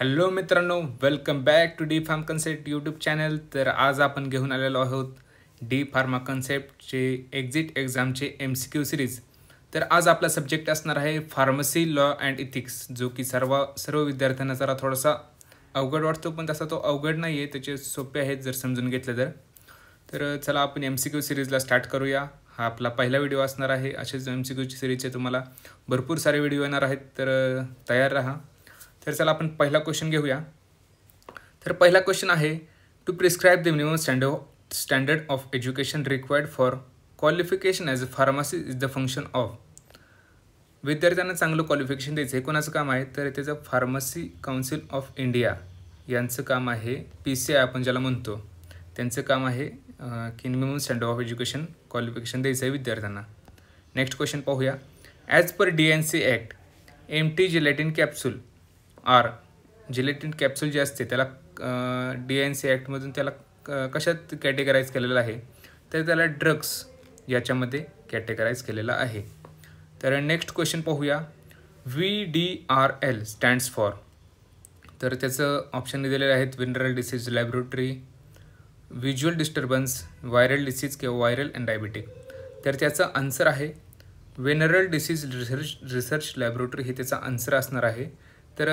Hello मित्रांनो, welcome back to D pharm concept YouTube channel. तर आज आपण घेऊन आलेलो आहोत डी फार्मा कन्सेप्टचे एक्झिट एक्झामचे MCQ सिरीज. तर आज आपला सब्जेक्ट असणार आहे फार्मसी लॉ अँड इथिक्स, जो की सर्व विद्यार्थ्यांना जरा थोडासा अवघड वाटतो, पण तसा तो अवघड नाही आहे, त्याचे सोपे आहेत जर समजून घेतलं तर चला आपण MCQ सिरीजला स्टार्ट करूया. हा आपला पहिला व्हिडिओ असणार आहे. असेच MCQची सिरीजचे तुम्हाला भरपूर सारे व्हिडिओ येणार आहेत, तर तयार राहा. तर चला आपण पहिला क्वेश्चन घेऊया. तर पहिला क्वेश्चन आहे, to prescribe the minimum standard of education required for qualification as a pharmacy is the function of. विद्यार्थ्यांना चांगलं क्वालिफिकेशन द्यायचं हे कोणाचं काम आहे, तर त्याचं फार्मसी काउन्सिल ऑफ इंडिया यांचं काम आहे. PCI आपण ज्याला म्हणतो, त्यांचं काम आहे की minimum standard of education qualification द्यायचं आहे विद्यार्थ्यांना. नेक्स्ट क्वेश्चन पाहूया. As per DNC act empty gelatin capsule are, gelatin capsule जे असते त्याला DNC ॲक्टमधून त्याला कशात कॅटेगराईज केलेलं आहे, तर त्याला ड्रग्स याच्यामध्ये कॅटेगराईज केलेलं आहे. तर नेक्स्ट क्वेश्चन पाहूया. VDRL स्टँड्स फॉर, तर त्याचं ऑप्शन दिलेले आहेत venereal disease laboratory, visual disturbance, viral disease किंवा व्हायरल अँड डायबिटिक. तर त्याचा आन्सर आहे व्हेनरल डिसीज रिसर्च लॅबोरेटरी, हे त्याचा आन्सर असणार आहे. तर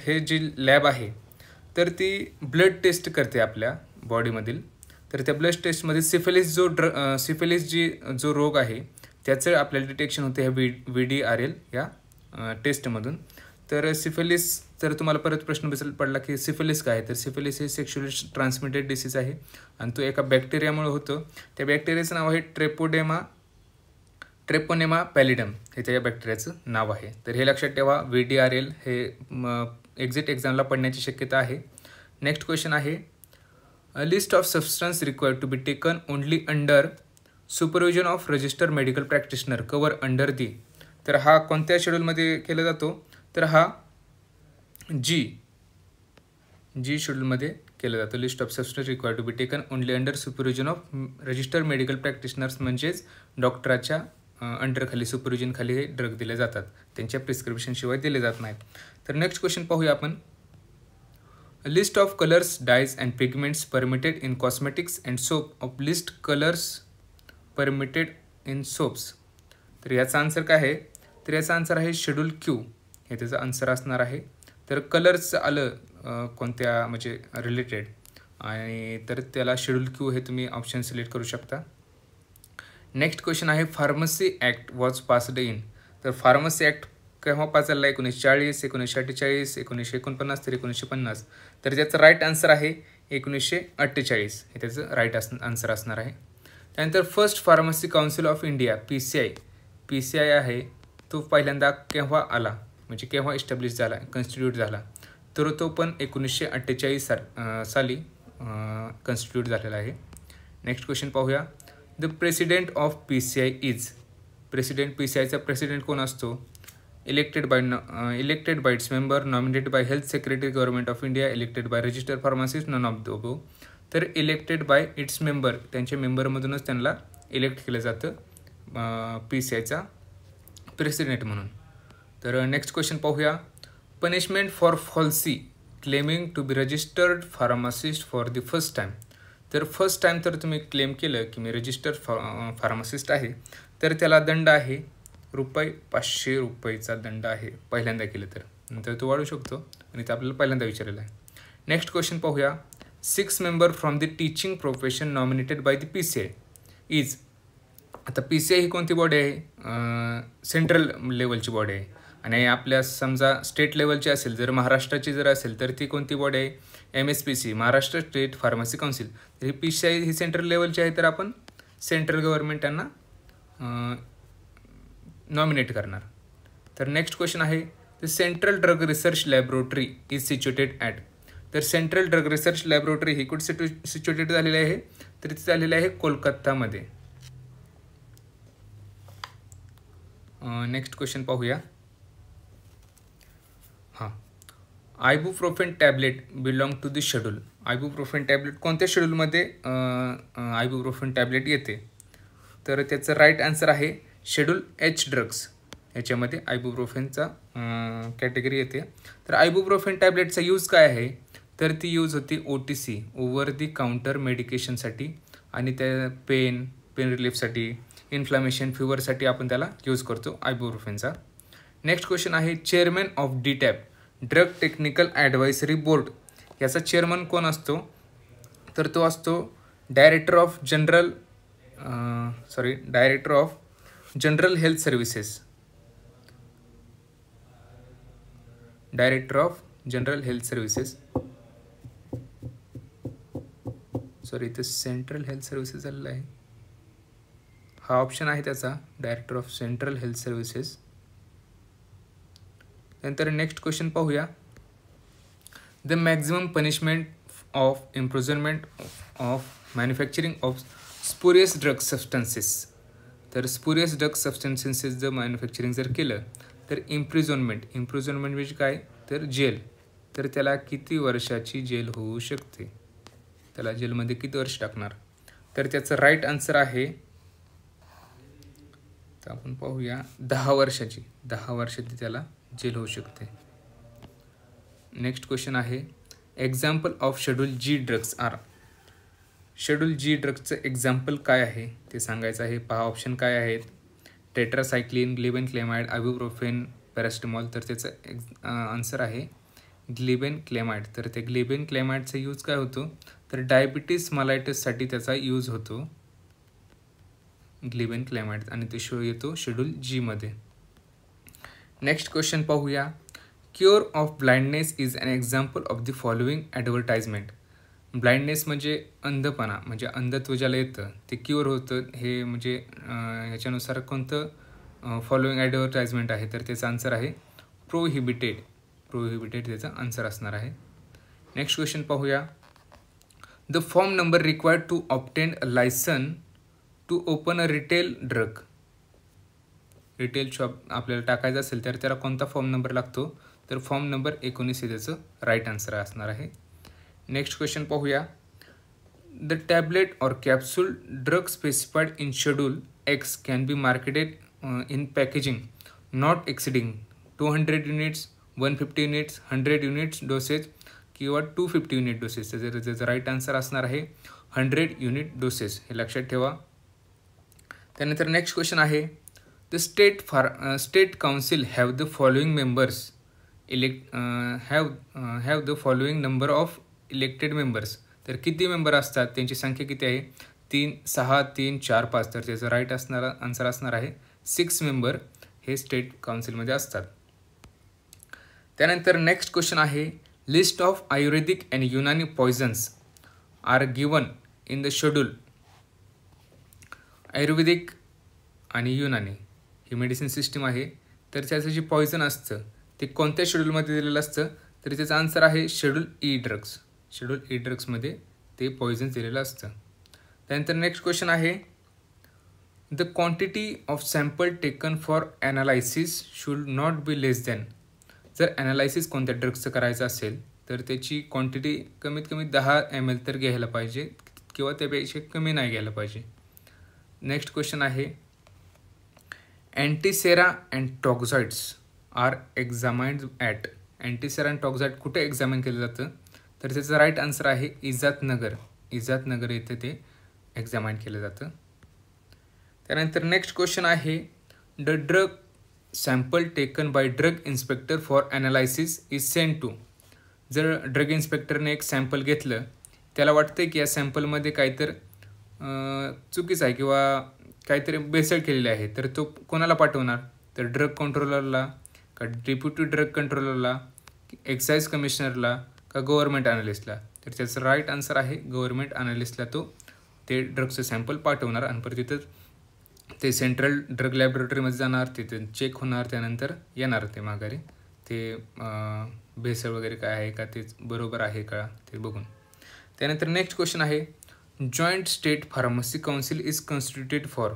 हे जी लॅब आहे तर ती ब्लड टेस्ट करते आपल्या बॉडीमधील. तर त्या ब्लड टेस्टमध्ये सिफिलिस जो रोग आहे त्याचं आपल्याला डिटेक्शन होते ह्या VDRL या टेस्टमधून. तर सिफिलिस, तर तुम्हाला परत प्रश्न पडला की सिफिलिस काय आहे, तर सिफिलिस हे सेक्शुअली ट्रान्समिटेड डिसीज आहे आणि तो एका बॅक्टेरियामुळे होतो. त्या बॅक्टेरियाचं नाव आहे ट्रेपोनेमा पॅलिडम, हे त्या बॅक्टेरियाचं नाव आहे. तर हे लक्षात ठेवा, VDRL हे एक्झिट एक्झामला पडण्याची शक्यता आहे. नेक्स्ट क्वेश्चन आहे, a list of substance required to be taken only under supervision of register medical practitioner cover under the. तर हा कोणत्या शेड्यूलमध्ये केला जातो, तर हा जी शेड्यूलमध्ये केलं जातं. List of substance required to be taken only under supervision of register medical practitioners, म्हणजेच डॉक्टराच्या अंडरखाली सुपरविजनखाली हे ड्रग दिले जातात, त्यांच्या प्रिस्क्रिप्शनशिवाय दिले जात नाहीत. तर नेक्स्ट क्वेश्चन पाहूया आपण. List of colours, dyes and pigments permitted in cosmetics and soap of list colours permitted in soaps. तर याचा आन्सर काय आहे, तर याचा आन्सर आहे शेड्यूल Q, हे त्याचा आन्सर असणार आहे. तर कलर्सचं आलं कोणत्या म्हणजे रिलेटेड, आणि तर त्याला शेड्यूल Q हे तुम्ही ऑप्शन सिलेक्ट करू शकता. नेक्स्ट क्वेश्चन आहे, pharmacy act was passed in. तर फार्मसी ॲक्ट केव्हा पास झाला, 1940, 1948, 1949 तर 1950. तर त्याचं राईट आन्सर आहे 1948, हे त्याचं राईट आन्सर असणार आहे. त्यानंतर first pharmacy council of India PCI आहे, तो पहिल्यांदा केव्हा आला, म्हणजे केव्हा इस्टॅब्लिश झाला, कन्स्टिट्यूट झाला, तर तो पण 1948 साली कन्स्टिट्यूट झालेला आहे. नेक्स्ट क्वेश्चन पाहूया. The president of PCI is. PCIचा प्रेसिडेंट कोण असतो, elected by its member, nominated by health secretary government of India, elected by register pharmacist, none of the above. तर इलेक्टेड बाय इट्स मेंबर, त्यांच्या मेंबरमधूनच त्यांना elect केलं जातं PCIचा प्रेसिडेंट म्हणून. तर नेक्स्ट क्वेश्चन पाहूया. Punishment for falsely claiming to be registered pharmacist for the first time. तर फर्स्ट टाईम तर तुम्ही क्लेम केलं की मी रजिस्टर्ड फार्मासिस्ट आहे, तर त्याला दंड आहे ₹500 दंड आहे, पहिल्यांदा केलं तर. नंतर तो वाढू शकतो, आणि ते आपल्याला पहिल्यांदा विचारलेलं आहे. नेक्स्ट क्वेश्चन पाहूया. 6 member from the teaching profession nominated by the PCI is. आता PCI ही कोणती बॉडी आहे, सेंट्रल लेवलची बॉडी आहे, आणि आपल्या समजा स्टेट लेवलची असेल, जर महाराष्ट्राची जर असेल तर ती कोणती बॉडी आहे, MSPC, Maharashtra state pharmacy council. तर ही PCI ही सेंट्रल लेवलची आहे, तर आपण सेंट्रल गव्हर्नमेंट त्यांना नॉमिनेट करणार. तर नेक्स्ट क्वेश्चन आहे, the central drug research laboratory is situated at. तर सेंट्रल ड्रग रिसर्च लॅबोरेटरी ही कुठे सिच्युएटेड झालेली आहे, तर ती झालेली आहे कोलकातामध्ये. नेक्स्ट क्वेश्चन पाहूया. हां, ibuprofen tablet belong to the schedule. Ibuprofen tablet कोणत्या शेड्यूलमध्ये आयबुप्रोफेन टॅबलेट येते, तर त्याचं राईट आन्सर आहे शेड्यूल H ड्रग्स, याच्यामध्ये आयबुप्रोफेनचा कॅटेगरी येते. तर आयबुप्रोफेन टॅबलेटचा यूज काय आहे, तर ती यूज होती OTC ओव्हर दी काउंटर मेडिकेशनसाठी आणि त्या पेन रिलीफसाठी, इन्फ्लामेशन, फिवरसाठी आपण त्याला यूज करतो आयबुप्रोफेनचा. नेक्स्ट क्वेश्चन आहे chairman of DTAP drug technical advisory board, याचा चेअरमन कोण असतो, तर तो असतो director of general health services. Director of general health services, इथं सेंट्रल हेल्थ सर्व्हिसेस झालेला आहे, हा ऑप्शन आहे त्याचा, director of central health services. नंतर नेक्स्ट क्वेश्चन पाहूया. The maximum punishment of imprisonment of manufacturing of spurious drug substances. तर spurious drug substances जर मॅन्युफॅक्चरिंग जर केलं तर इम्प्रिझनमेंट म्हणजे काय, तर जेल. तर त्याला किती वर्षाची जेल होऊ शकते, त्याला जेलमध्ये किती वर्ष टाकणार, तर त्याचं राईट आन्सर आहे, तर आपण पाहूया 10 वर्षाची. 10 वर्षाची त्याला जेल होऊ शकते. नेक्स्ट क्वेश्चन आहे example of schedule G drugs are. Schedule G ड्रग्सचं एक्झाम्पल काय आहे ते सांगायचं आहे. पहा ऑप्शन काय आहेत, टेट्रासायक्लिन, ग्लिबेनक्लेमाइड, आयबुप्रोफेन, पॅरासिटामॉल. तर त्याचं आन्सर आहे ग्लिबेनक्लेमाइड. तर ते ग्लिबेनक्लेमाइडचा यूज काय होतो, तर डायबिटीस मालायटिससाठी त्याचा यूज होतो ग्लिबेनक्लेमाइड, आणि ते येतो शेड्यूल G मध्ये. नेक्स्ट क्वेश्चन पाहूया. Cure of blindness is an example of the following advertisement. Blindness म्हणजे अंधपणा, म्हणजे अंधत्व ज्याला येतं ते क्युअर होतं, हे म्हणजे याच्यानुसार कोणतं फॉलोइंग ॲडव्हर्टाइजमेंट आहे, तर त्याचा आन्सर आहे प्रोहिबिटेड त्याचा आन्सर असणार आहे. नेक्स्ट क्वेश्चन पाहूया. The form number required to obtain a licence to open a retail drug. Retail shop आपल्याला टाकायचं असेल तर त्याला कोणता फॉर्म नंबर लागतो, तर फॉर्म नंबर 19 हे त्याचं राईट आन्सर असणार आहे. नेक्स्ट क्वेश्चन पाहूया. The tablet or capsule drug specified in schedule X can be marketed in packaging not exceeding 200 units, 150 units, 100 units dosage किंवा 250 युनिट डोसेस. तर त्याचं राईट आन्सर असणार आहे 100 युनिट डोसेस, हे लक्षात ठेवा. त्यानंतर नेक्स्ट क्वेश्चन आहे. The state council have the following members have the following number of elected members. तर किती मेंबर असतात, त्यांची संख्या किती आहे, 3, 6, 3, 4, 5. तर त्याचं राईट आन्सर असणार आहे 6 मेंबर हे स्टेट काउन्सिलमध्ये असतात. त्यानंतर नेक्स्ट क्वेश्चन आहे. List of Ayurvedic and Unani poisons are given in the schedule. Ayurvedic आणि युनानी ही मेडिसिन सिस्टीम आहे, तर त्याचं जे पॉयझन असतं ते कोणत्या शेड्यूलमध्ये दिलेलं असतं, तर त्याचा आन्सर आहे schedule E drugs. Schedule E ड्रग्समध्ये ते पॉयझन दिलेलं असतं. त्यानंतर नेक्स्ट क्वेश्चन आहे. The quantity of sample taken for analysis should not be less than. जर ॲनालायसिस कोणत्या ड्रग्सचं करायचं असेल तर त्याची क्वांटिटी कमीत कमी 10 ml तर घ्यायला पाहिजे किंवा त्यापेक्षा कमी नाही घ्यायला पाहिजे. नेक्स्ट क्वेश्चन आहे. अँटीसेरा अँड टॉक्झॉइड्स आर एक्झामाइन्ड ॲट. अँटीसेरा अँड टॉक्झॉइड कुठे एक्झामिन केलं जातं, तर त्याचं राईट आन्सर आहे इजातनगर येथे ते एक्झामाइन केलं जातं. त्यानंतर नेक्स्ट क्वेश्चन आहे. The drug sample taken by drug inspector for analysis is send to. जर ड्रग इन्स्पेक्टरने एक सॅम्पल घेतलं, त्याला वाटतं की या सॅम्पलमध्ये काहीतरी चुकीचं आहे किंवा काहीतरी भेसळ केलेली आहे, तर तो कोणाला पाठवणार, तर ड्रग कंट्रोलरला का डेप्युटी ड्रग कंट्रोलरला, एक्साईज कमिशनरला का गव्हर्नमेंट ॲनालिस्टला. तर त्याचं राईट आन्सर आहे गव्हर्नमेंट ॲनालिस्टला तो ते ड्रगचं सॅम्पल पाठवणार आणि परत तिथं ते सेंट्रल ड्रग लॅबोरेटरीमध्ये जाणार, तिथे चेक होणार, त्यानंतर येणार ते माघारी ते भेसळ वगैरे काय आहे का, ते बरोबर आहे का ते बघून. त्यानंतर नेक्स्ट क्वेश्चन आहे. Joint state pharmacy council is constituted for.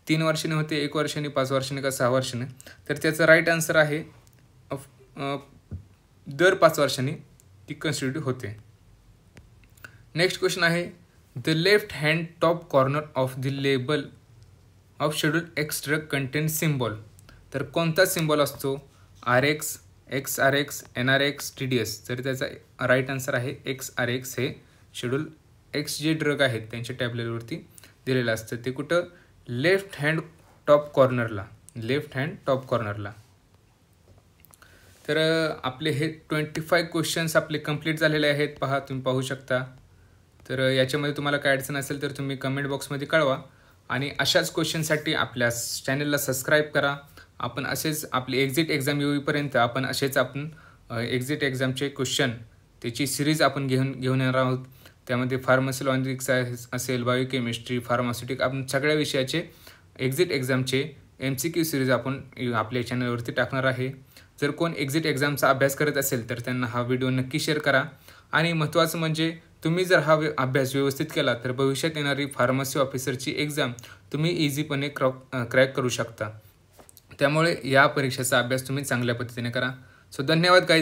3 वर्षांनी होते, 1 वर्षांनी, 5 वर्षांनी का 6 वर्षांनी. तर त्याचं राईट आन्सर आहे दर 5 वर्षांनी ती कॉन्स्टिट्यूट होते. नेक्स्ट क्वेश्चन आहे. The left hand top corner of the label of schedule X drug content symbol. तर कोणता सिम्बॉल असतो? RX, XRX, NRX, TDS. तर त्याचा राईट आन्सर आहे XRX. हे शेड्यूल एक्स जे ड्रग आहेत त्यांच्या टॅबलेटवरती दिलेलं असतं. ते कुठं? लेफ्ट हँड टॉप कॉर्नरला. तर आपले हे 25 क्वेश्चन्स आपले कंप्लीट झालेले आहेत. तुम्ही पाहू शकता. तर याच्यामध्ये तुम्हाला काय अडचण असेल तर तुम्ही कमेंट बॉक्समध्ये कळवा. आणि अशाच क्वेश्चनसाठी आपल्या चॅनलला सबस्क्राईब करा. आपण असेच आपली एक्झिट एक्झाम येईपर्यंत आपण एक्झिट एक्झामचे क्वेश्चन त्याची सिरीज आपण घेऊन येणार आहोत. त्यामध्ये फार्मसी लॉजिक्स असेल, बायोकेमिस्ट्री, फार्मास्युटिक, आपण सगळ्या विषयाचे एक्झिट एक्झामचे MCQ सिरीज आपण आपल्या चॅनलवरती टाकणार आहे. जर कोण एक्झिट एक्झामचा अभ्यास करत असेल तर त्यांना हा व्हिडिओ नक्की शेअर करा. आणि महत्त्वाचं म्हणजे तुम्ही जर हा अभ्यास व्यवस्थित केला तर भविष्यात येणारी फार्मसी ऑफिसरची एक्झाम तुम्ही इझीपणे क्रॅक करू शकता. त्यामुळे या परीक्षेचा अभ्यास तुम्ही चांगल्या पद्धतीने करा. सो धन्यवाद गाईज.